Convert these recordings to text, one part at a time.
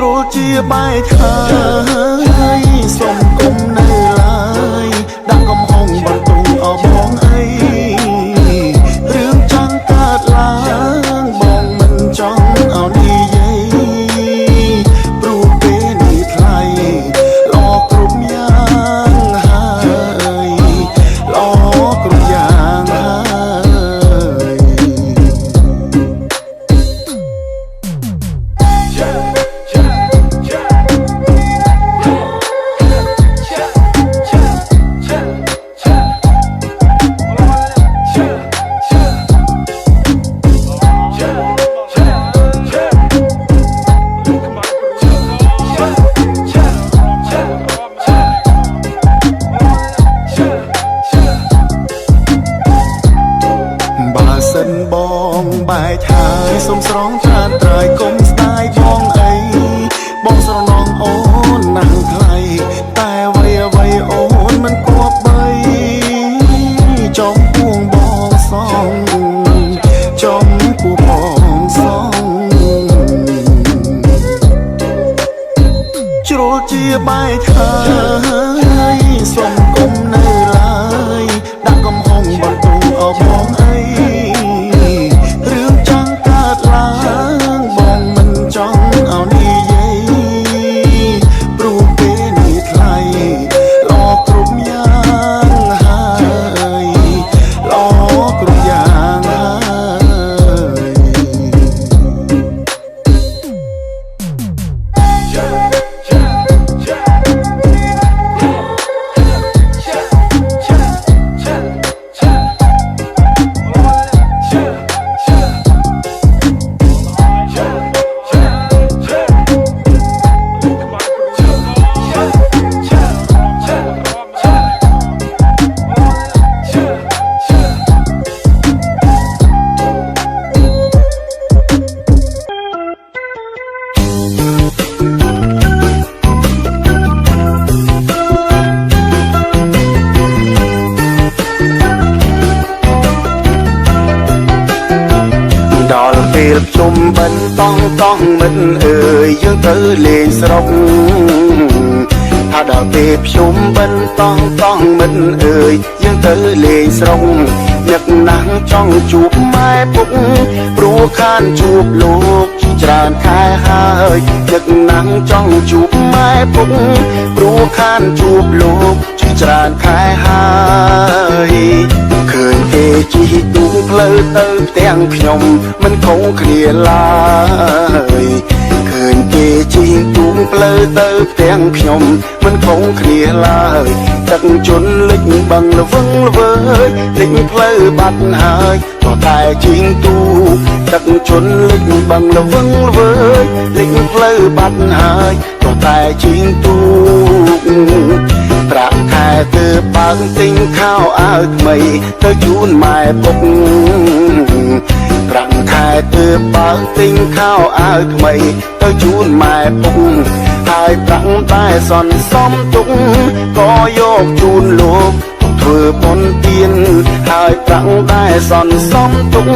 ចូលជាបាយថាសុំគុំនៅឡើយដាក់កំហុងបន្ទូអោបងអីរឿងចង់កើតឡើងបងមិនចង់អោនិយាយព្រោះពេលនេះថ្លៃល្អគ្រប់យ៉ាងហើយល្អគ្រប់យ៉ាងហើយបងបែកហើយសុំស្រងត្រានត្រើយកុំស្ដាយបងអីបងស្រណងអូនណាស់ថ្លៃតែអ្វីអូនមិនគប់បីចំពួងបងសងចំពួងបងសងជ្រុលជាបែកហើយសុំគុំនៅឡើយដាក់កំហុងបន្ទូអោបងអីបងមិនចង់អោនិយាយព្រោះពេលនេះថ្លៃល្អគ្រប់យ៉ាងហើយល្អគ្រប់យ៉ាងដល់ពេលជុំបិណ្ឌតង់មិនអើយយើងទៅលេងស្រុកថាដល់ពេលភ្ជុំបិណ្ឌតង់មិនអើយយើងទៅលេងស្រុកនឹកណាស់ចង់ជួបម៉ែពុកព្រោះខានជួបលោកច្រើនខែហើយនឹកណាស់ចង់ជួបម៉ែពុកព្រោះខានជួបលោកច្រើនខែហើយឃើញគេជិះទូកផ្លូវទៅផ្ទាំងខ្ញុំមិនខុសគ្នាឡើយឃើញគេជិះទូកផ្លូវទៅផ្ទាំងខ្ញុំមិនខុសគ្នាឡើយទឹកជន់លិចបឹងល្វឹងល្វើយលិចផ្លូវបាត់ហើយក៏តែជិះទូកទឹកជន់លិចបឹងល្វឹងល្វើយលិចផ្លូវបាត់ហើយក៏តែជិះទូកប្រាក់ខែទើបបើកទិញខោអាវថ្មីទៅជូនម៉ែពុកប្រាក់ខែទើបបើកទិញខោអាវថ្មីទៅជូនម៉ែពុកហើយប្រាក់តែសន្សំទុកក៏យកជូនលោកធ្វើបុណ្យទានហើយប្រាក់តែសន្សំទុក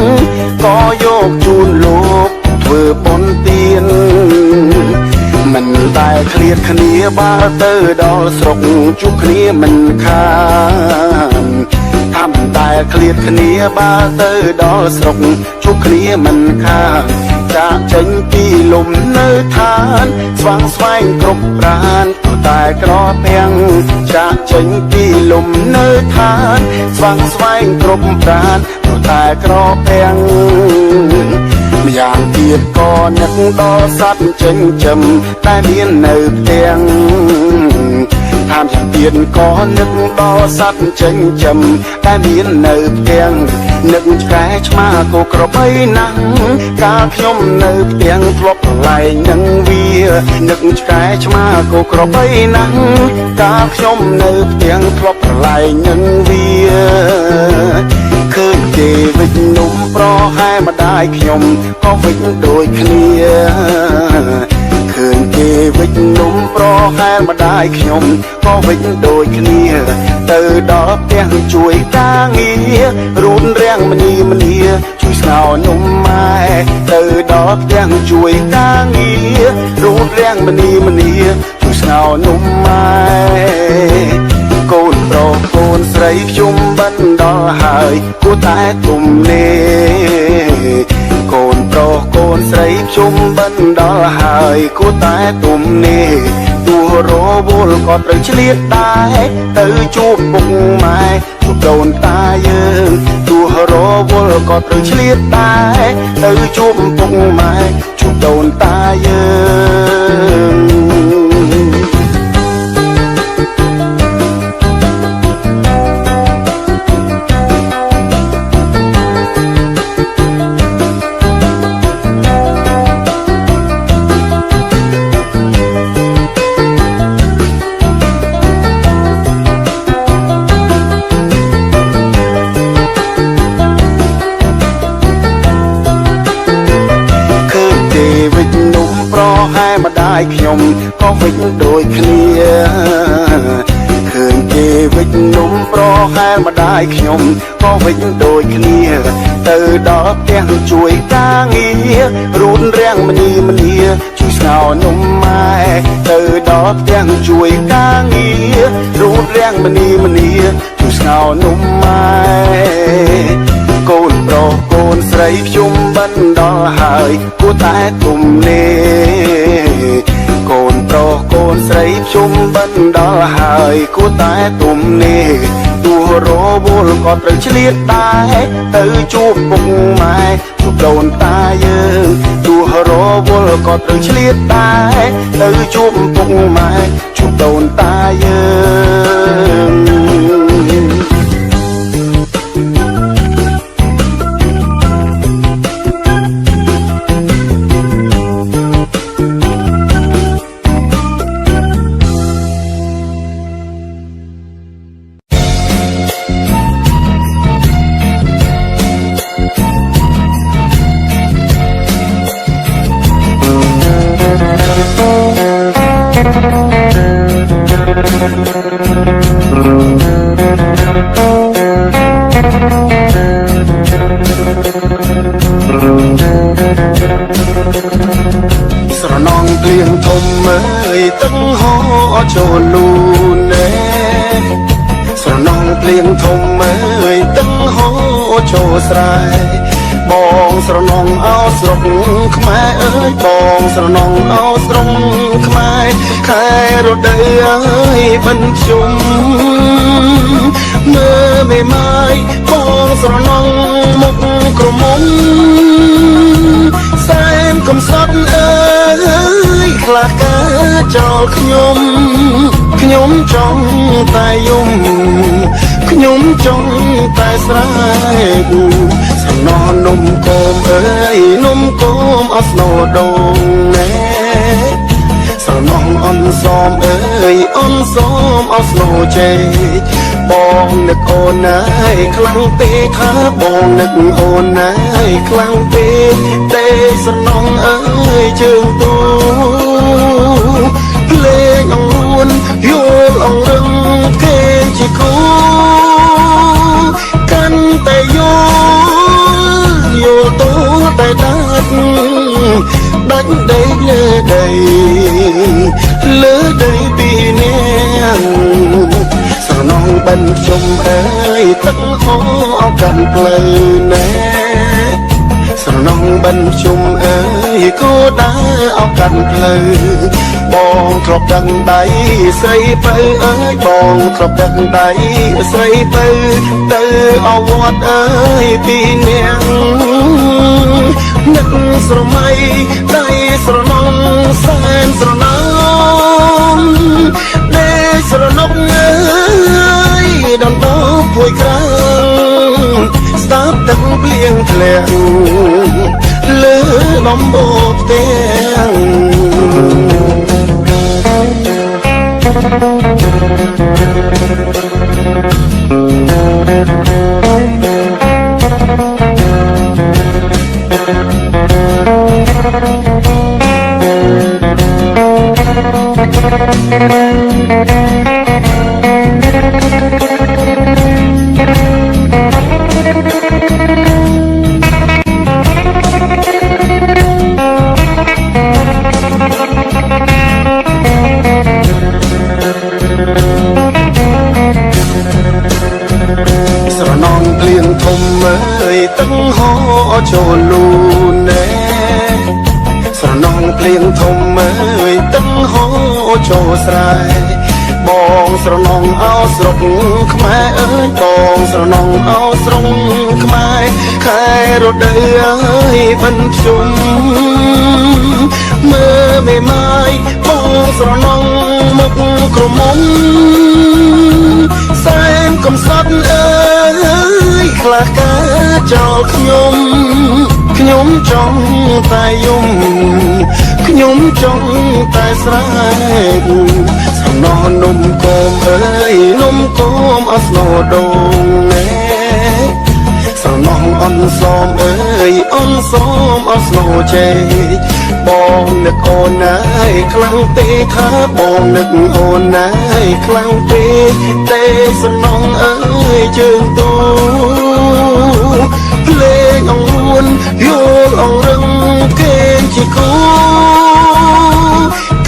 ក៏យកជូនលោកធ្វើបុណ្យទានមិនតែឃ្លាតគ្នាបើទៅដល់ស្រុកជួបគ្នាមិនខានថាមិនតែឃ្លាតគ្នាបើទៅដល់ស្រុកជួបគ្នាមិនខានចាកចេញពីលំនៅឋានស្វាងស្វែងគ្រប់ប្រានក៏តែក្រពាំងចាកចេញពីលំនៅឋានស្វាងស្វែងគ្រប់ប្រានក៏តែក្រពាំងម្យ៉ាងទៀតក៏នឹកដល់សត្វចិញ្ចឹមតែមាននៅផ្ទាំងថែមយ៉ាងទៀតក៏នឹកដល់សត្វចិញ្ចឹមតែមាននៅផ្ទាំងនឹកឆ្កែឆ្មាគោក្របីណាស់កាលខ្ញុំនៅផ្ទាំងធ្លាប់កន្លែងនឹងវានឹកឆ្កែឆ្មាគោក្របីណាស់កាលខ្ញុំនៅផ្ទាំងធ្លាប់កន្លែងនឹងវាឃើញគេវិចនំប្រហែម្ដាយខ្ញុំក៏វិចដូចគ្នាឃើញគេវិចនំប្រហ ហែលម្ដាយខ្ញុំក៏វិញដូចគ្នាទៅដល់ផ្ទះជួយការងាររូនរាំងមនីជួយស្ងោរនំម៉ែទៅដល់ផ្ទះជួយការងាររូនរាំងមនីជួយស្ងោរនំម៉ែកូនប្រុសកូនស្រីខ្ញុំបានដល់ហើយគួរតែទុំនេកូនប្រុសកូនស្រីខ្ញុំបានដល់ហើយគួរតែទុំនេទោះរវល់ក៏ត្រូវឆ្លៀតដែរទៅជួបពុកម៉ែជួបដូនតាយើងទោះរវល់ក៏ត្រូវឆ្លៀតដែរទៅជួបពុកម៉ែជួបដូនតាយើងម្ដាយខ្ញុំក៏វិញដូចគ្នាឃើញគេវិចនំប្រហែលម្ដាយខ្ញុំក៏វិញដូចគ្នាទៅដល់ផ្ទះជួយការងាររូនរាំងមនីជួយស្ងោរនំម៉ែទៅដល់ផ្ទះជួយការងាររូនរាំងមនីជួយស្ងោរនំម៉ែកូនប្រុសកូនស្រីខ្ញុំបានដល់ហើយគួរតែទុំនេកូនប្រុសកូនស្រីខ្ញុំបានដល់ហើយគួរតែទុំនេទោះរវល់ក៏ត្រូវឆ្លៀតដែរទៅជួបពុកម៉ែជួបដូនតាយើងទោះរវល់ក៏ត្រូវឆ្លៀតដែរទៅជួបពុកម៉ែជួបដូនតាយើងស្រណងភ្លៀងធំអើយទឹកហូរចូលលូនណែស្រណងភ្លៀងធំអើយទឹកហូរចូលស្រែបងស្រណងអោស្រុកខ្មែរអើយបងស្រណងអោស្រុកខ្មែរខែរដូវអើយបិណ្ឌជុំមើលមេម៉ាយបងស្រណងមុខក្រមុំសែនកំសត់អើយខ្លះកាចោលខ្ញុំចង់តែយំខ្ញុំចង់តែស្រែកសំណោនំគមអើយនំគមអស្នោដងណែស្រណងអនសមអើយអនសមអស្នោជេបងនឹកអូនណាយខ្លាំងពេកថាបងនឹកអូនណាយខ្លាំងពេកទេស្រណងអើយជើងទូភ្លេងអង្រួនយល់អង្រឹងគេជាគូកាន់តែយល់ទូតែដាច់ដីលើដីពីនាងស្រណងបិណ្ឌខ្ញុំអើយទឹកហូរអោកាន់ផ្លូវណែស្រណងបិណ្ឌខ្ញុំអើយគោដើរអោកាន់ផ្លូវបងធ្លាប់ដឹងដៃស្រីបើអើយបងធ្លាប់ដឹងដៃស្រីបើទៅអវត្តអើយពីនាងនឹកស្រមៃដៃស្រណងសែនស្រណងដេស្រណងអើយដំណោពួយក្រាំងស្ដាប់ទឹកភ្លៀងធ្លាក់លើដំបូកផ្ទាំង ស្រណងភ្លៀងធំអើយទឹកហូរចូលលូនណែស្រណងភ្លៀងធំអើយទឹកហូរចូលស្រែបងស្រណងអោស្រុកខ្មែរអើយបងស្រណងអោស្រុកខ្មែរខែរដូវអើយបិណ្ឌភ្ជុំមើលមេម៉ាយបងស្រណងមុខក្រមុំសែនកំសត់អើយខ្លះការចោលខ្ញុំចង់តែយំខ្ញុំចង់តែស្រែកសំណោនំគមអើយនំគមអស្នោដងណែសំណងអនសមអើយអនសមអស្នោជេបងនឹកអូនណាយខ្លាំងទេថាបងនឹកអូនណាយខ្លាំងទេសំណងអើយជើងទូភ្លេងអង្រួនយល់អង្រឹងគេជាគូ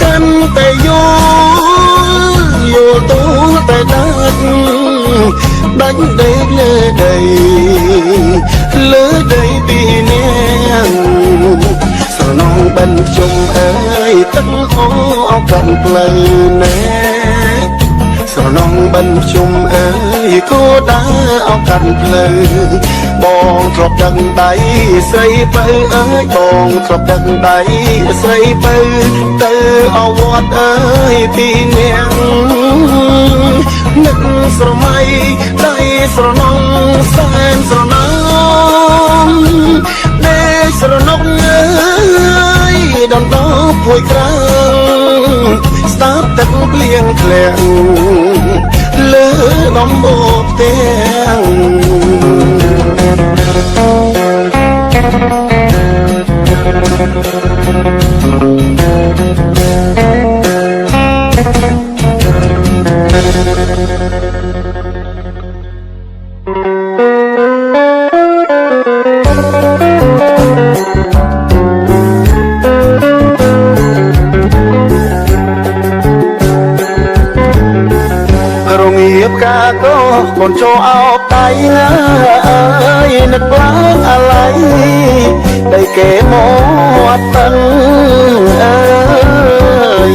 កាន់តែយល់ទូតែដាច់ដេកលើដីពីនាងស្រណងបិណ្ឌភ្ជុំអើយទឹកហូរអោកាន់ផ្លូវណែស្រណងបិណ្ឌភ្ជុំអើយគោដើរអោកាន់ផ្លូវបងធ្លាប់ដឹងដៃស្រីបើអើយបងធ្លាប់ដឹងដៃស្រីបើទៅអវត្តអើយពីនាងនឹកស្រមៃដៃស្រណងសែនស្រណងដេកស្រណងអើយដណ្ដប់ភួយក្រាំងស្ដាប់ទឹកភ្លៀងធ្លាក់លើដំបូកផ្ទាំងកាកោកូនចូលអោបដៃណាអើយនឹកឡើងអាឡ័យដីគេមកតឹងអើយ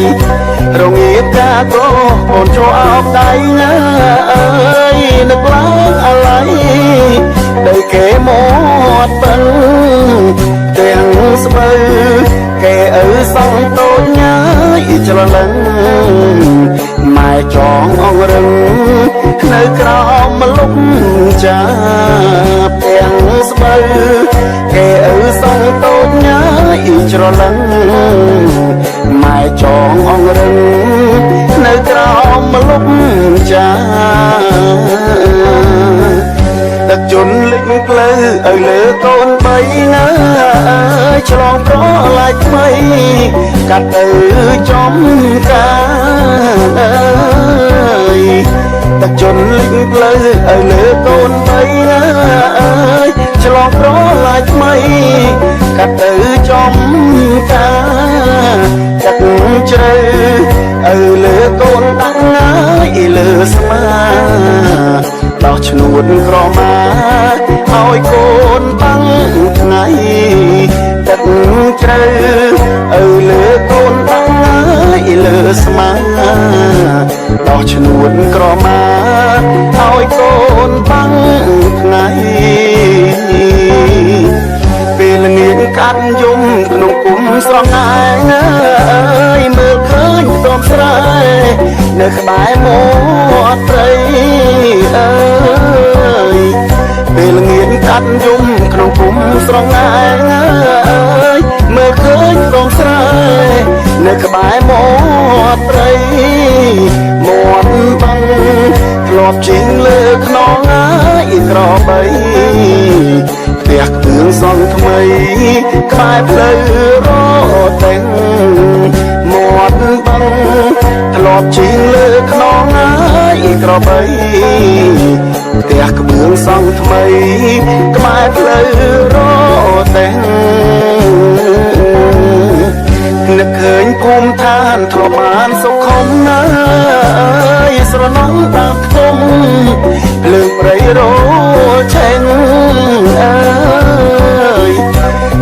រងាបកាកោកូនចូលអោបដៃណាអើយនឹកឡើងអាឡ័យដីគេមកតឹងទាំងស្បូវគេឪសងតូចញ៉ាយច្រឡឹងម៉ែចងអងរឹងនៅក្រោមម្លុកចាប់ទាំងស្បូវគេឪសងតូចញ៉ាយច្រឡឹងម៉ែចងអងរឹងនៅក្រោមម្លុកចាប់ដឹកជន់លិចផ្លូវឲ្យលើកូនបីណាឆ្លងប្រឡាយថ្មីកាត់ទៅចំការអើយដឹកជន់លិចផ្លូវឲ្យលើកូនបីណាឆ្លងប្រឡាយថ្មីកាត់ទៅចំការចាក់ជ្រៅឲ្យលើកូនដាក់ណាយលើស្មាដោះឈ្នួតក្រមាឲ្យកូនតាំងថ្ងៃទឹកជ្រៅឲ្យលើកូនតាំងឲ្យលើស្មាដោះឈ្នួតក្រមាឲ្យកូនតាំងថ្ងៃពេលល្ងាចកាត់យំក្នុងគុំស្រងឯងអើយមើលឃើញខ្ទមស្រែនៅក្បែរមាត់ព្រៃអើយពេលល្ងាចកាត់យំក្នុងគុំស្រងឯងអើយមើលឃើញខ្ទមស្រែនៅក្បែរមាត់ព្រៃមាត់បឹងធ្លាប់ជីងលើខ្នងអើយក្របីផ្ទះគ្រឿងសង់ថ្មីក្បែរផ្លូវរត់តែមាត់បឹង បជីងលើខ្នងហើយក្របីផ្ទះក្បឿងសង់ថ្មីក្បែរផ្លូវរតែងនឹកឃើញភូមិឋានធ្លាប់បានសុខុមណាស់ស្រណងតាខ្ទមភ្លើងព្រៃរោឆេងអើយ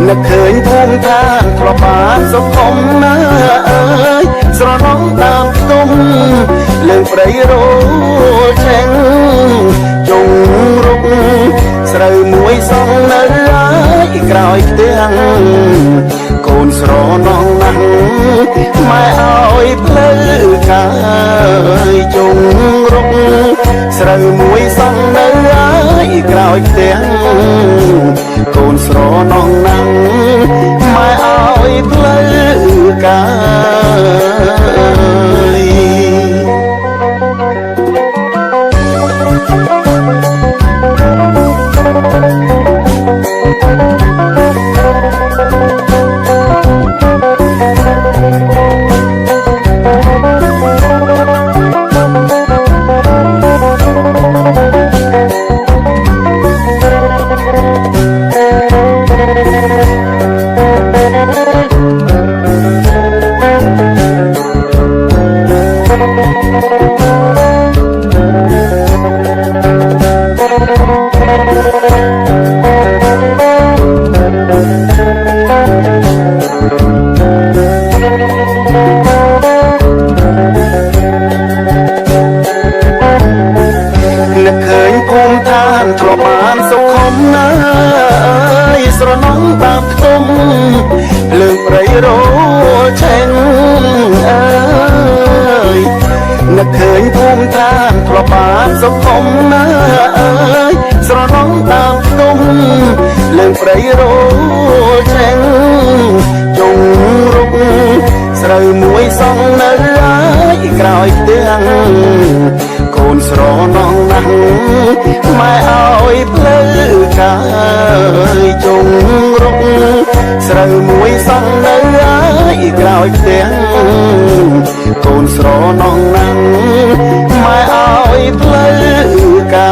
នឹកឃើញភូមិឋានធ្លាប់បានសុខុមណាស់ស្រណងតាខ្ទមភ្លើងព្រៃរោឆេងជុងរុកស្រូវមួយសងនៅហើយក្រោយផ្ទាំងកូនស្រណងណាស់ម៉ែឲ្យផ្លូវកាយជុងរុកស្រូវមួយសងនៅហើយក្រោយផ្ទាំងកូនស្រណងណាស់ម៉ែឲ្យផ្លូវកាយនឹកឃើញភូមិឋានធ្លាប់បានសុខុមណាស់ស្រណងតាមខ្ទមភ្លើងព្រៃរោឆេងអើយនឹកឃើញភូមិឋានធ្លាប់បានសុខុមណាស់ស្រណងតាមខ្ទមភ្លើងព្រៃរោឆេងជុងរុកស្រូវមួយសងនៅហើយក្រោយផ្ទាំងកូនស្រណងណាស់ម៉ែឲ្យផ្លូវកាយជុងរុកស្រូវមួយសងនៅហើយក្រោយផ្ទាំងកូនស្រណងណាស់ម៉ែឲ្យផ្លូវកា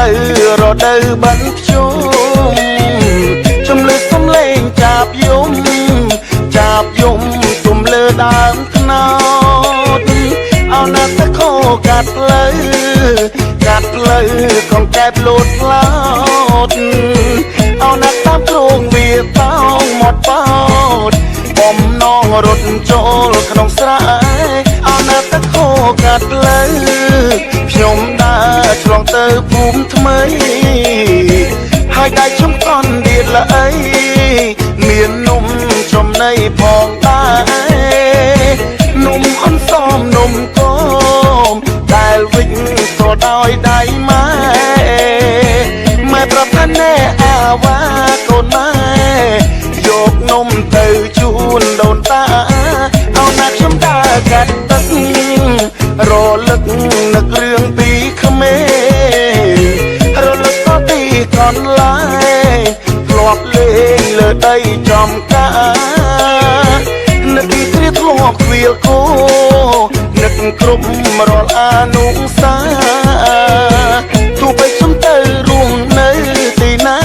យរដូវបិណ្ឌភ្ជុំជំលឺសំឡេងចាប់យំទុំលើដើមថ្នោតអោណាតខោកាត់ផ្លូវកងកែបលោតផ្លោតអោណាតាមគ្រងវាតោងមាត់បោតបំណងរត់ចូលក្នុងស្រែអោណាតខោកាត់ផ្លូវខ្ញុំដើរឆ្លងទៅភូមិថ្មីហើយដៃខ្ញុំកន់ដៀតល្អីមាននំចំណីផងដែរនំអន់សមនំគមដែលវិចក៏ដោយដៃម៉ែប្រាប់ថាណែអាវ៉ាកូនម៉ែយកនំទៅជូនដូនតាเอาណាខ្ញុំដើរកាត់ទឹករលឹកនឹករឿងពីក្មេងរលឹកក៏ទីកន្លែងធ្លាប់លេងលើដីចំការនឹកគ្រាធ្លាប់វាលគោនឹកគ្រប់រាល់អនុសាទោះបីខ្ញុំទៅរួមនៅទីណា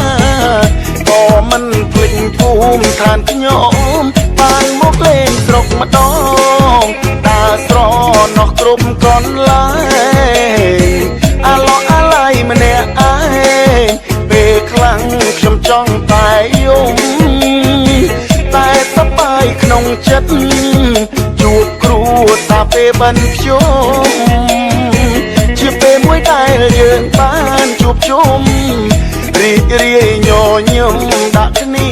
ក៏មិនភ្លេចភូមិឋានខ្ញុំបានមកលេងស្រុកម្ដងដើរស្រណោះគ្រប់កន្លែងអាឡោះអាឡៃម្នាក់ឯងពេលខ្លាំងខ្ញុំចង់តែយំតែសប្បាយក្នុងចិត្តជួបគ្រួសារពេលបិណ្ឌភ្ជុំជាពេលមួយដែលយើងបានជួបជុំរីករាយញញឹមដាក់គ្នា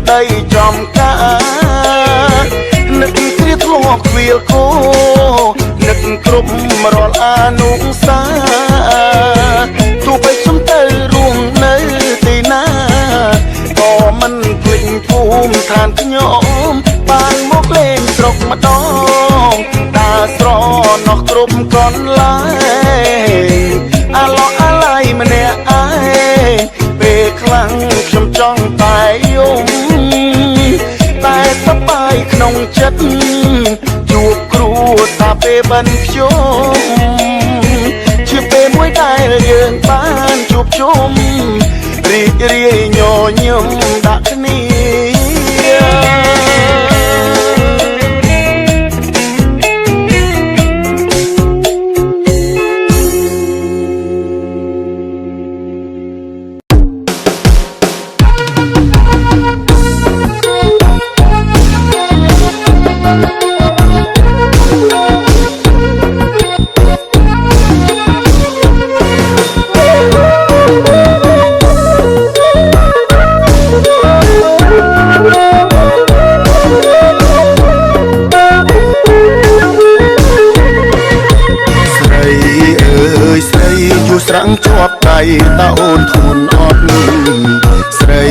ដីចំការនឹកគ្រាធ្លាប់ឃ្វាលគោនឹកគ្រប់រាល់អនុសាទោះបីខ្ញុំទៅរួមនៅទីណាក៏មិនភ្លេចភូមិឋានខ្ញុំបានមកលេងស្រុកម្ដងដើរស្រណោះគ្រប់កន្លែងអាឡោះអាឡៃម្នាក់ឯងពេលខ្លាំងខ្ញុំចង់តែយំតែសប្បាយក្នុងចិត្តជួបគ្រូតាពេលបិណ្ឌភ្ជុំជាពេលមួយដែលយើងបានជួបជុំរីករាយញញឹមដាក់គ្នាស្រាំងជាប់ដៃតើអូនធូនអត់ស្រី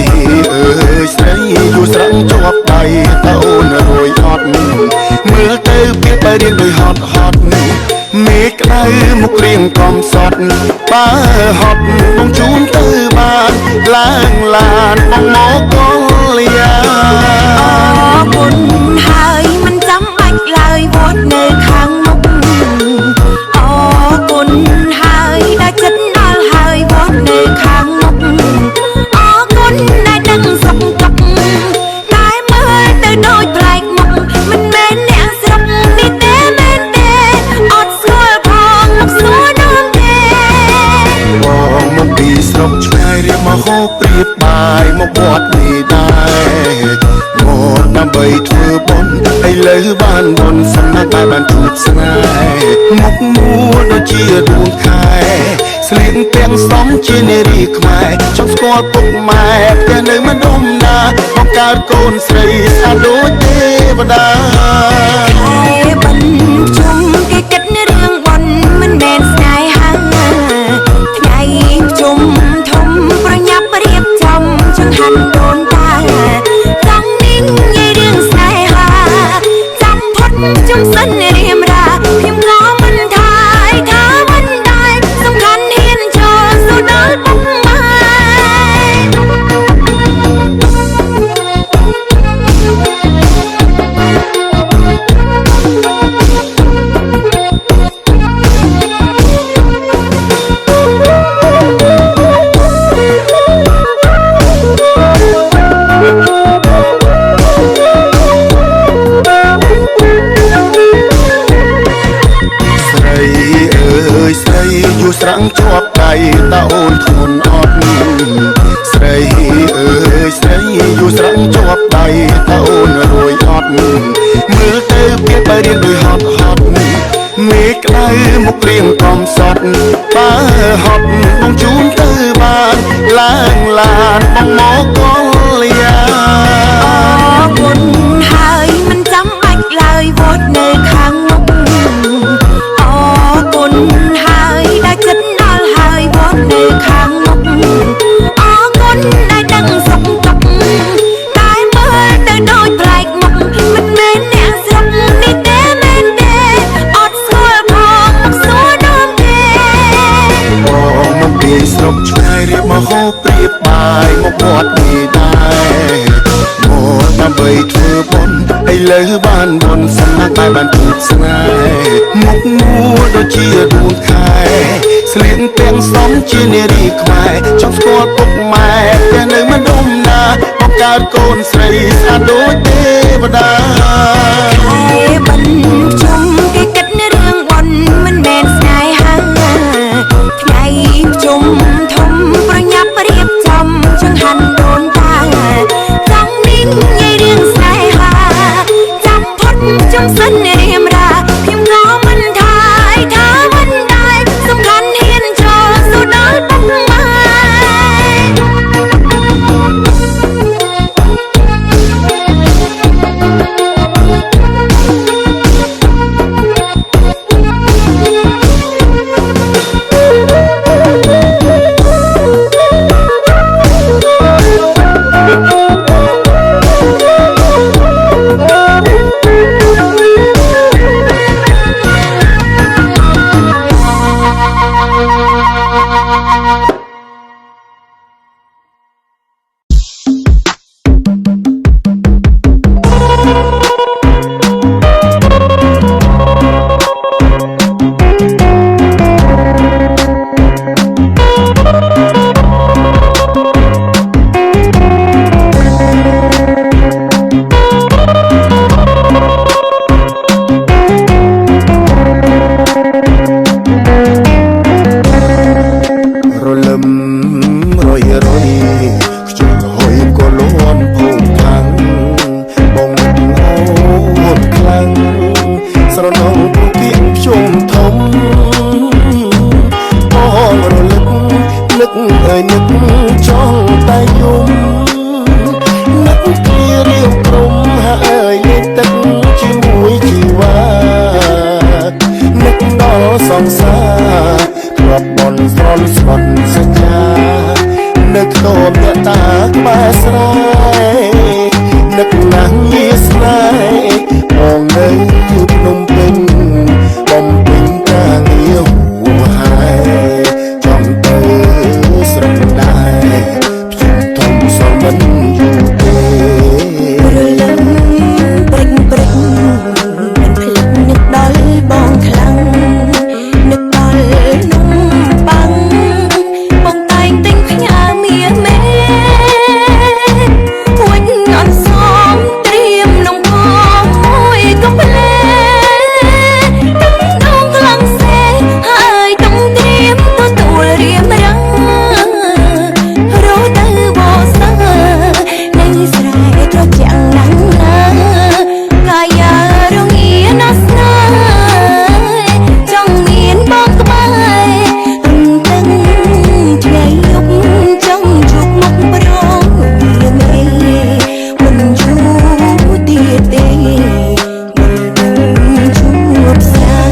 អើយស្រីយូរស្រាំងជាប់ដៃតើអូនរួយអត់មើលទៅពីបែរៀនដោយហត់មេក្តៅមុខរៀងកំសត់បើហត់បងជូនទៅបានឡើងឡានបងមកកលយាអរគុណហើយមិនចាំបាច់ឡើយវត្តនៅខាងមុខអរគុណហើយដែលចិត្តដល់ហើយវត្តនៅខាងមុខអរគុណដែលដឹងសុខទុក្ខតែមើលទៅដូចប្លែកមុខមិនមែនអ្នកស្រុកនេះទេមែនទេអត់ស្គាល់ផងមកសួរនាំទេបងមកពីស្រុកឆ្ងាយរៀបមកហូបព្រៀបបាយមកវត្តនេះដែរមកដើម្បីធ្វើបុណ្យឥឡូវបានបុណ្យសំណាក់តែបានជួបស្នេហ៍មុខមួលដូចជាដួងខែស្លៀកទាំងសំជានារីខ្មែរចង់ស្គាល់ពុកម៉ែផ្ទះនៅម្ដុំណាបង្កើតកូនស្រីស្អាតដូចទេវតាហើយបិណ្ឌជុំគេគិតរឿងបុណ្យមិនមែនស្នេហាថ្ងៃជុំធំប្រញាប់រៀបចំចង្ហាន់ដូនតាចង់នេះនិយាយរឿងស្នេហាចាំផុតជុំសិនរៀមរាខ្ញុំក៏មិនថាយថាមិនដែរសំខាន់ហ៊ានចូលสู่ដល់ពុកម៉ែស្រាំងជាប់ដៃតើអូនធូនអត់ស្រីអើយស្រីយូរស្រាំងជាប់ដៃតើអូនរួយអត់មើលទៅពីបែរៀនដោយហត់មេក្តៅមុខរៀងកំសត់បើហត់បងជូនទៅបានឡើងឡានបងមកកលយាអរគុណហើយមិនចាំបាច់ឡើយវត្តនៅខាងមុខអរគុណហើយដែលចិត្តដល់ហើយវត្តនៅខាងមុខអរគុណដែលដឹងសុខទុក្ខតែមើលទៅដូចប្លែកមុខមិនមែនអ្នកស្រុកនេះទេមែនទេអត់ស្គាល់ផងមកសួរនាំទេបងមកពីស្រុកឆ្ងាយរៀបមកហូបព្រៀបបាយមកវត្តនេះដែរមកដើម្បីធ្វើបុណ្យឥឡូវបានបុណ្យសំណាក់តែបានជួបស្នេហ៍មុខមួលដូចជាដួងខែស្លៀកទាំងសំជានារីខ្មែរចង់ស្គាល់ពុកម៉ែផ្ទះនៅម្ដុំណាបង្កើតកូនស្រីស្អាតដូចទេវតាហើយបិណ្ឌជុំគេគិតរឿងបុណ្យមិនមែនស្នេហាថ្ងៃជុំធំប្រញាប់រៀបចំចង្ហាន់ដូនតាចង់នេះនិយាយរឿងស្នេហាចាំផុតជុំសិនរៀមរាខ្ញុំក៏មិនថាយថាមិនដែរសំខាន់ហ៊ានចូលสู่ដល់ពុកម៉ែ មអ្នកតាក្បែរស្រែនឹកណាស់ងាស្នេហ៍បងនៅភ្នំពេញបំពេញការងារហួហើយចង់ទៅស្រុកដែរខ្ញុំធំសល់មិនយូរទេព្រលឹមព្រិចព្រិចមិនភ្លេចនឹកដល់បងខ្លាំងនឹកដល់នំប៉័ងបងតែងទិញផ្ញើមាសមេួចអត់សមត្រៀមនំផងមួយកំភ្លែទឹកដងខ្លាំងសេហើយต้องត្រៀមទទួលរៀមរងរស់ទៅបោសើនៃស្រែត្រជាក់ណាស់ណាកាយារងាណាស់ស្នេហ៍ចង់មានបងក្បែររំពឹងថ្ងៃយប់ចង់ជួបមុខប្រងវាមេមិនយូរទៀតទេមិនជួបសា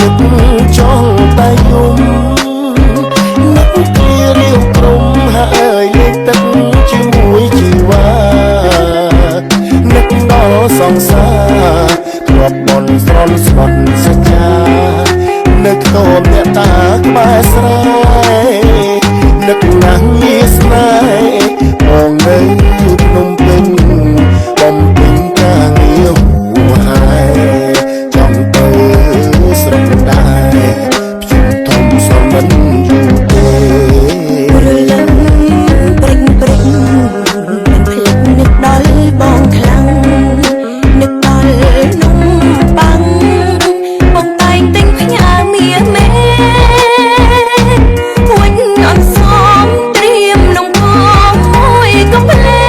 នឹកចង់តែយំនឹកពីរៀងក្រុមហើយលេខទឹកជាមួយជីវ៉ានឹកដល់សង្សារធ្លាប់បនស្រន់ស្បត់សច្ចានឹកទៅអ្នកតាក្បែរស្រែនឹកណាស់ងាស្នេហ៍បងនៅភ្នំពេញបំពេញការងារហួហើយចង់ទៅស្រុកដែរខ្ញុំធំសល់មិនយូរទេព្រលឹមព្រិចព្រិចមិនភ្លេចនឹកដល់បងខ្លាំងនឹកដល់នំប៉័ងបងតែងទិញផ្ញើមាសមេួចអត់សមត្រៀមនំផងមួយកំភ្លែ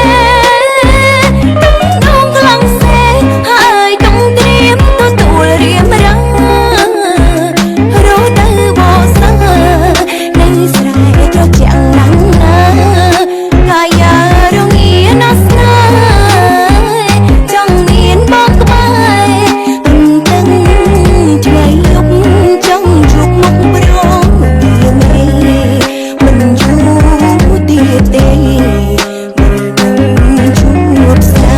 ទឹកដងខ្លាំងសេហើយต้องត្រៀមទទួលរៀមរងរស់ទៅបោសើនៃស្រែត្រជាក់ណាស់ណាកាយារងាណាស់ស្នេហ៍ចង់មានបងក្បែររំពឹងថ្ងៃយប់ចង់ជួបមុខប្រងវាមេមិនយូរទៀតទេមិនជួបសា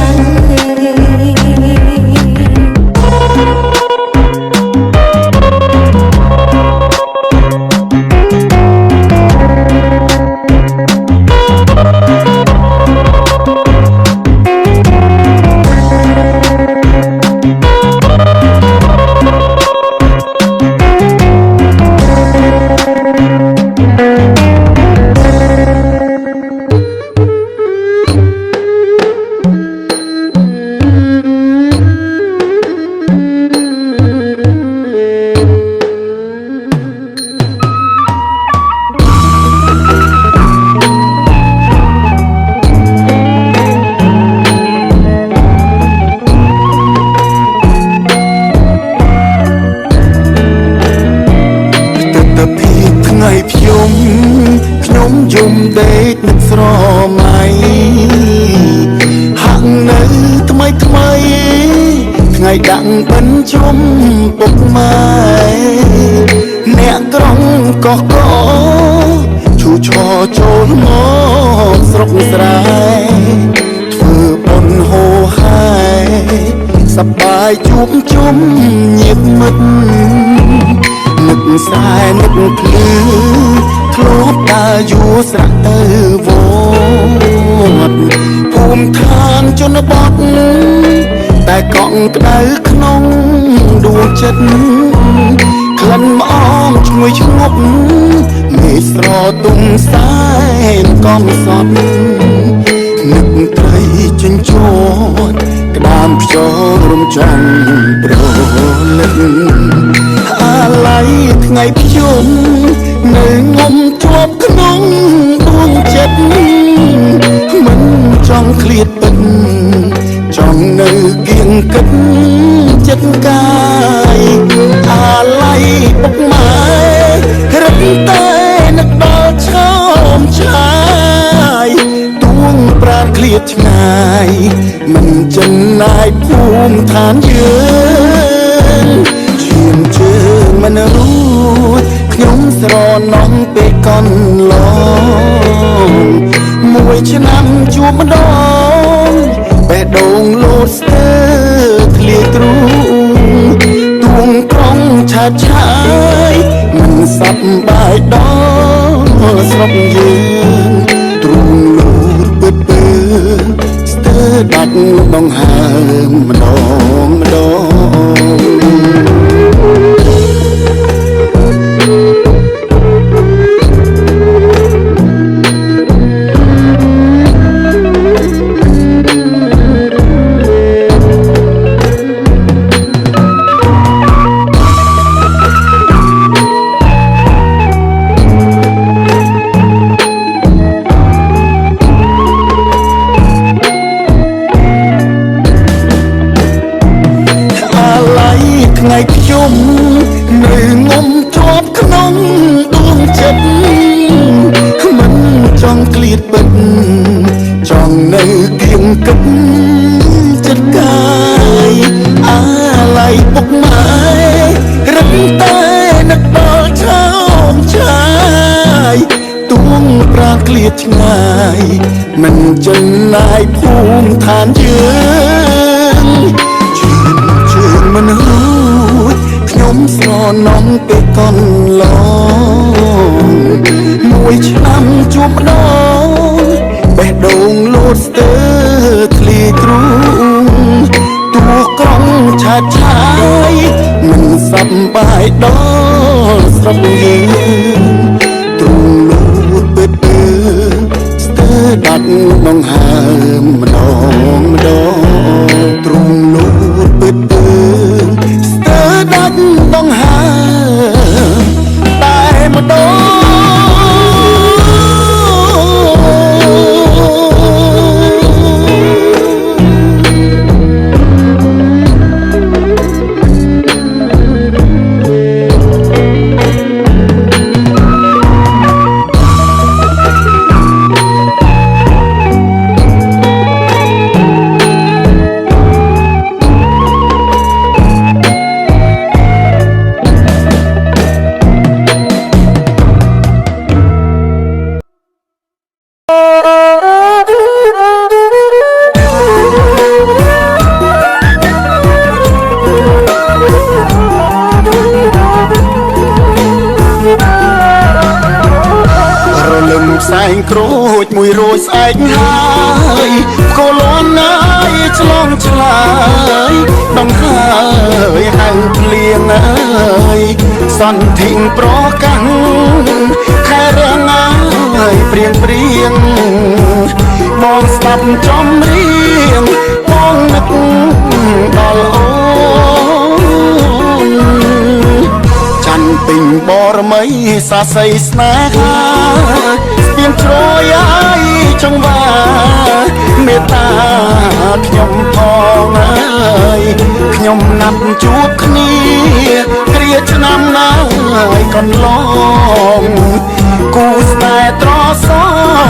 ថ្ងៃដាក់បិណ្ឌជុំពុកម៉ែអ្នកក្រុងកោះកោឈូឈរចូលមកស្រុកស្រែធ្វើបុណ្យហូរហែសប្បាយជួបជុំញាតិមិត្ត ដើរយូរស្រះទៅវត្តភូមិឋានជនបទតែកង់ក្ដៅក្នុងដួងចិត្តក្លិនម្អមឈ្ងុយឈ្ងប់មេឃស្រទុំសែនកំសត់នឹកត្រីចិញ្ចោតក្តាមខ្យល់រំចាំប្រលឹកអាឡ័យថ្ងៃភ្ជុំនៅងំជាប់ក្នុងដួងចិត្តមិនចង់ឃ្លាតពិតចង់នៅគៀងគិតចិត្តកាយអាឡ័យពុកម៉ែរឹតតែនឹកដល់ឆោមឆាយទួងប្រាណឃ្លាតឆ្ងាយមិនចិនណាយភូមិឋានយើងឈាមជើងមិនរួចខ្ញុំស្រណំពេលកន្លងមួយឆ្នាំជួបម្ដងបេះដូងលោតស្ទើរធ្លាយទ្រូងទួងក្រុងឆាតឆាយមិនសប្បាយដល់ស្រុកយើងទ្រូងលោតពើពើស្ទើរដាច់ដងហើមម្ដងម្ដងថ្ងៃភ្ជុំនៅងំជាប់ក្នុងដួងចិត្តមិនចង់ឃ្លាតពិតចង់នៅគៀងគិតចិត្តកាយអាឡ័យពុកម៉ែរឹតតែនឹកដល់ឆោមឆាយទួងប្រាណឃ្លាតឆ្ងាយមិនចិនណាយភូមិឋានយើងជឿនជឿនមិនរួចខ្ញុំស្រណំពេលកន្លងមួយឆ្នាំជួបម្ដងបេះដូងលោតស្ទើរធ្លាយទ្រូងទួក្រុងឆាតឆាយមិនសប្បាយដល់ស្រុកយើងទ្រូងលោតពើពើស្ទើរដាច់ដងហើមម្ដងម្ដងទ្រូងលោតពើពើស្ទើរដាច់ដងហើមតែម្ដងសែងក្រូចមួយរួចស្អែកហើយគោលនណាយឆ្លងឆ្លើយដងហើយហៅភ្លៀងអើយសន្ធិងប្រកាំងខែរាំងអើយព្រៀងព្រៀងបងស្ដាប់ចំរៀងបងនឹកដល់អូនច័ន្ទពេញបរមីសាស័យស្នេហាស្ពានជ្រោយឲ្យចង្វាមេត្តាខ្ញុំផងអើយខ្ញុំណាត់ជួបគ្នាគ្រាឆ្នាំណាយកន្លងគូស្នេហ៍ត្រស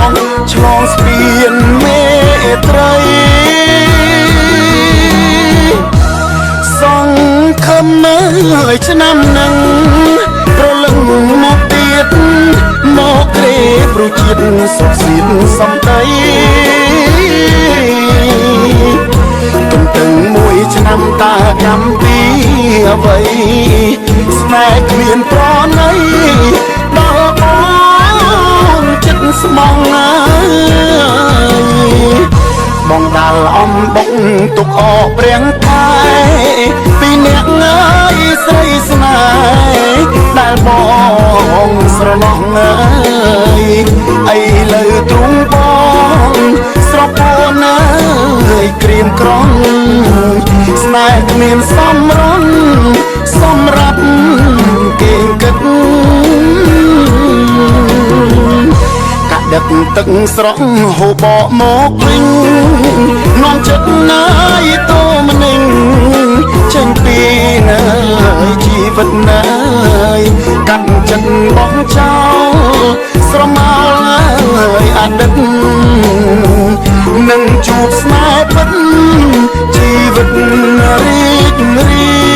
ងឆ្លងស្ពានមេត្រីសង្ឃឹមមើលឆ្នាំនឹងប្រលឹងមកទៀតមកក្រេព្រោះជាតិសុខសៀនសំដីទន្ទឹងមួយឆ្នាំតាកម្មពីអ្វីស្នេហ៍គ្មានប្រណីដល់អូន អំបុកទុកអកព្រៀងកាយពីអ្នកងើយស្រីស្នេហ៍ដែលបងស្រឡងអើយអីលើទ្រូងបងស្រពោនអើយក្រៀមក្រំស្នេហ៍គ្មានសំរងសម្រាប់គេគិតកាក់ដឹកទឹកស្រស់ហូបបកមកវិញនាំចិត្តណាយតោមនិញចេញពីណាយជីវិតណាយកាត់ចិត្តបងចោលស្រមោលហើយអតីតនឹងជួបស្នេហ៍ពិតជីវិតរីករាយ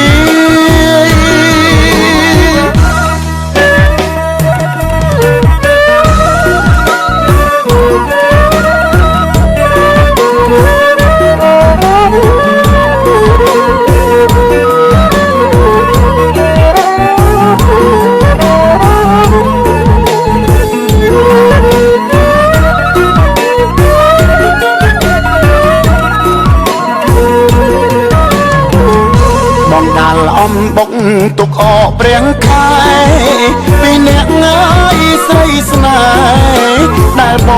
អំបុកទុកអកព្រៀងកាយពីអ្នកងើយស្រីស្នេហ៍ដែលប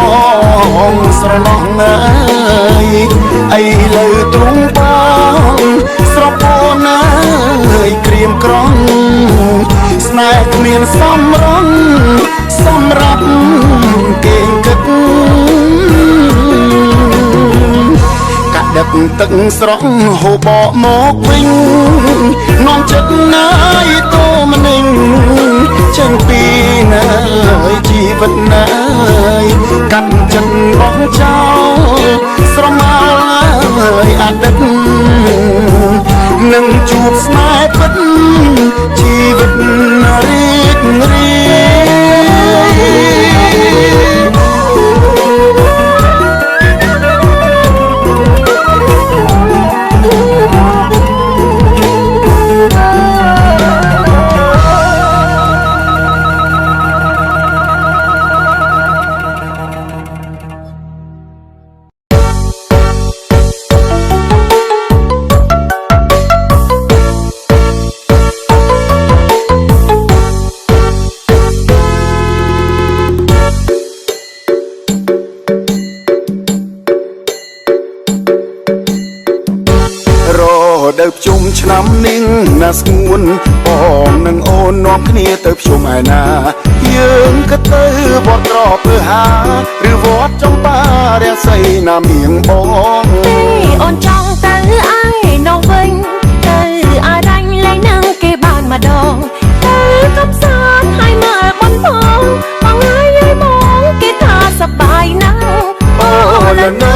ងស្រឡងអើយអីលើទ្រូងបងស្រពោនអើយក្រៀមក្រំស្នេហ៍គ្មានសំរងសម្រាប់គេគិតកាក់ដឹកទឹកស្រស់ហូបបកមកវិញនាំចិត្តណាយតោមនិញចេញពីណាយជីវិតណាយកាត់ចិត្តបងចោលស្រមោលហើយអតីតនឹងជួបស្នេហ៍ពិតជីវិតរីករាដើបជុំឆ្នាំនេះណាស្ងួនបងនឹងអូននាំគ្នាទៅភ្ជុំឯណាយើងក៏ទៅវត្តត្រពើហាឬវត្តចំបារាសីណាមៀងបងអូនចង់ទៅឯនងវិញទៅអរញលែងនឹងគេបានម្ដងទៅកំសាន្តឲ្យមើលបំពងបងហើយយាយបងគេថាសប្បាយណាស់អូលណូ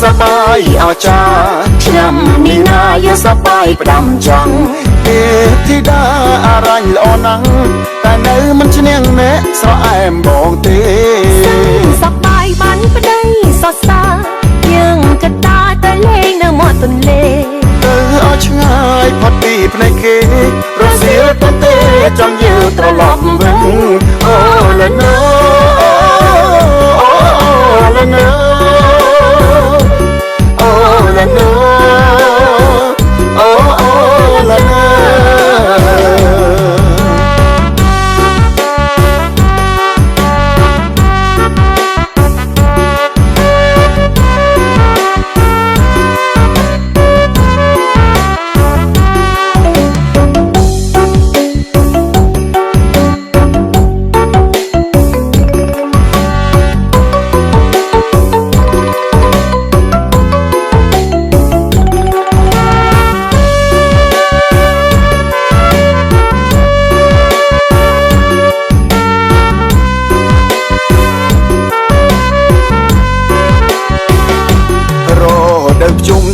សបាយអស្ចារ្យឆ្នាំនេះណាយើងសប្បាយផ្ដាំចង់ទេធីតាអរញល្អណាស់តែនៅមិនឈ្នះអ្នកស្រអែមបងទេសប្បាយបានប្តីសរសើរយើងក៏ដើរទៅលេងនៅមាត់ទន្លេទៅឲ្យឆ្ងាយផុតពីភ្នែកគេរសៀលទៅទេចង់យើងត្រឡប់វិញអូលណូអូលណូ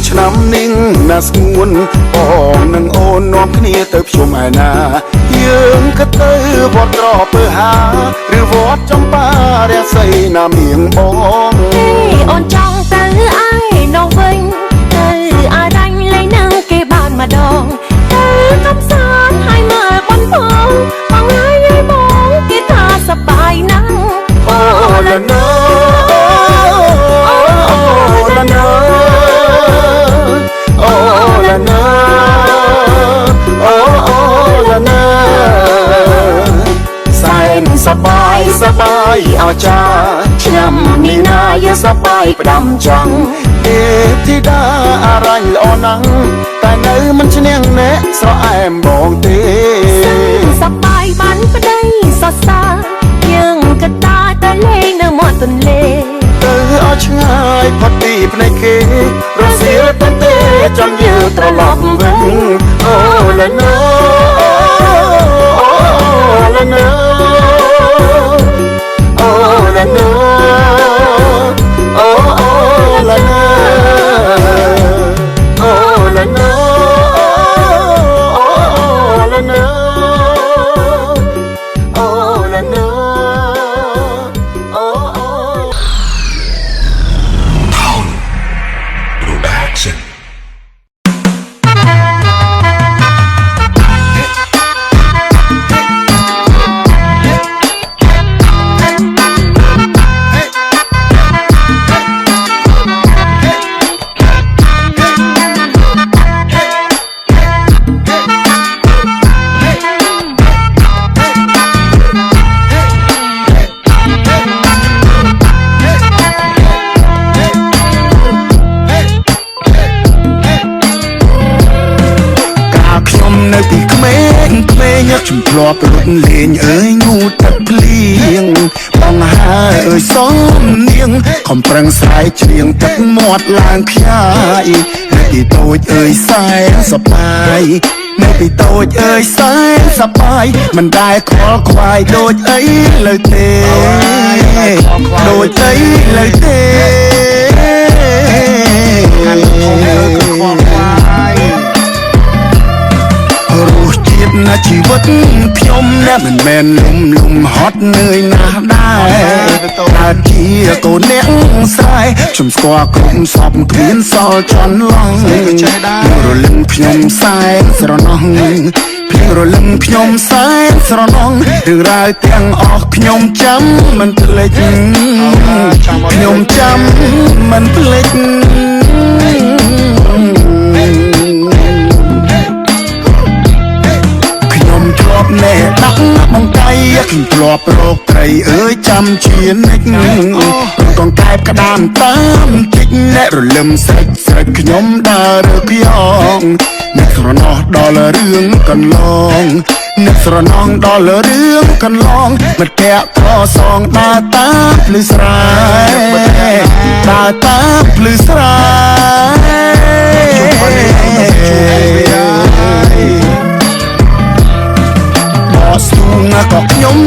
ឆ្នាំនេះណាស្ងួនបងនឹងអូននាំគ្នាទៅភ្ជុំឯណាយើងក៏ទៅវត្តត្រពើហាឬវត្តចំបារាសីណាមៀងបងអូនចង់ទៅឯនងវិញទៅអរញលែងនឹងគេបាន ម្ដងទៅកំសាន្តហើយមើលបនផងបងហើយយាយបងគេថាសប្បាយណាស់អូละណូអូละណូអូละណូអូละណូសែនសប្បាយសប្បាយអោចាឆ្នាំនេះណាយើងសប្បាយផ្ដំចង់ទេធីតាអរញល្អណាស់តែនៅមិនឈ្នះអ្នកស្រអែមបងទេសប្បាយបានប្តីសរសើរយើងក៏ដើរទៅលេងនៅមាត់ទន្លេទៅឲ្យឆ្ងាយផុតពីភ្នែកគេរសៀលទៅទេចាំយើងត្រឡប់វិញអូละណូអូละណូអូละណូអូละណូអូละណូអូละណូអូละណូអូ Production. នៅពីក្មេងខ្ញុំធ្លាប់រត់លេងអើយងូតទឹកភ្លៀងបងហើយអើយសំនៀងខំប្រឹងស្រែកច្រៀងទឹកមាត់ឡើងខ្យាយនៅពីតូចអើយសែនសប្បាយនៅពីតូចអើយសែនសប្បាយមិនដែលខ្វល់ខ្វាយដូចអីលើទេដូចអីលើទេកាន់ធំអើយខ្វល់ខ្វាយរសជាតិណាជីវិតខ្ញុំណាមិនមែនលំហត់នឿយណាស់ដែរតែជាកូនអ្នកស្រែខ្ញុំស្គាល់គ្រប់សពគ្មានសល់ចន្លងរលឹមខ្ញុំសែនស្រណោះភ្លៀងរលឹមខ្ញុំសែនស្រណោះរឿងរ៉ាវទាំងអស់ខ្ញុំចាំមិនភ្លេចខ្ញុំចាំមិនភ្លេចធ្លាប់ណែដាក់បង្កាយខ្ញុំធ្លាប់រកត្រីអើយចាំជានិចកងកែបក្តាមតាមតិចអ្នករលឹមស្រេចខ្ញុំដើររើខ្យងអ្នកស្រណោះដល់រឿងកន្លងអ្នកស្រណងដល់រឿងកន្លងមិត្តភក្តិក៏សងដើរតាមភ្លឺស្រែដើរតាមភ្លឺស្រែស្ទូងក៏ខ្ញុំ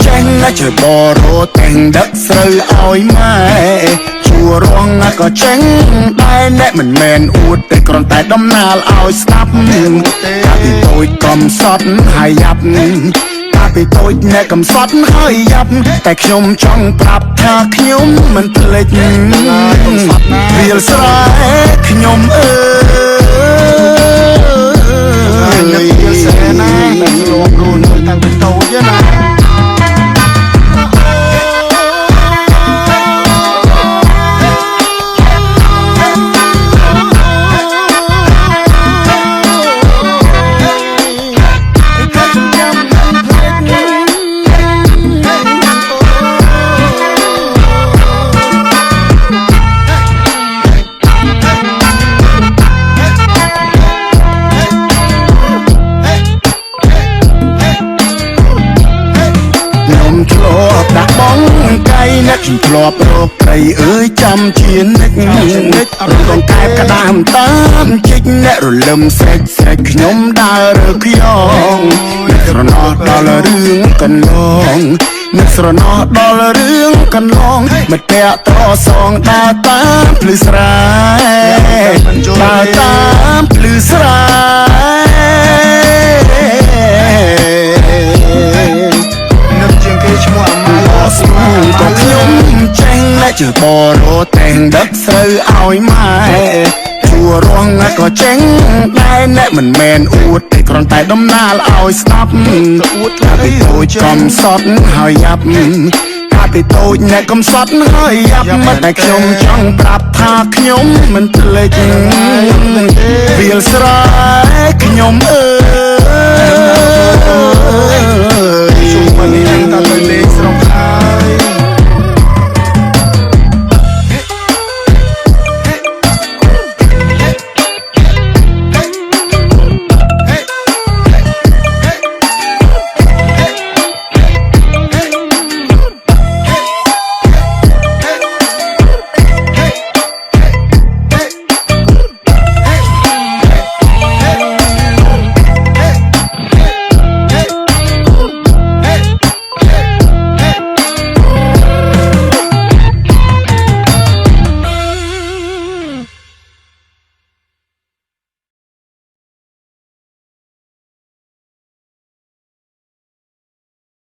ចេញជួយបរោតែងដឹកស្រូវឲ្យម៉ែជួរងក៏ចេញដែរអ្នកមិនមែនអួតទេគ្រាន់តែដំណាលឲ្យស្ដាប់កាពីតូចកំសត់ហើយយ៉ាប់កាពីតូចអ្នកកំសត់ហើយយ៉ាប់តែខ្ញុំចង់ប្រាប់ថាខ្ញុំមិនភ្លេចវាលស្រែខ្ញុំអើយនៅវាលស្រែណាដែលលោកគ្រូនៅតាំងពីតូចណាដាក់បងកៃអ្នកខ្ញុំធ្លាប់រកត្រីអើយចាំជានិចរកងកែបក្តាមតាមជីកអ្នករលឹមស្រេចខ្ញុំដើររើខ្យងអ្នកស្រណោះដល់រឿងកន្លងអ្នកស្រណោះដល់រឿងកន្លងមិត្តភក្តិត្រសងដើរតាមភ្លឺស្រែដើរតាមភ្លឺស្រែឈ្មោះអាម៉ាឡស្ទូក៏ខ្ញុំចេញតែជើបរោតែងដឹកស្រូវឲ្យម៉ែជួ ួរងក៏ចេញដែរអ្នកមិនមែនអួតទេគ្រាន់តែដំណាលឲ្យស្ដាប់អួតថាពីតូចកំសត់ហើយយ៉ាប់ថាពីតូចអ្នកកំសត់ហើយយ៉ាប់មិនតែខ្ញុំចង់ប្រាប់ថាខ្ញុំមិនភ្លេចវាលស្រែខ្ញុំអើយ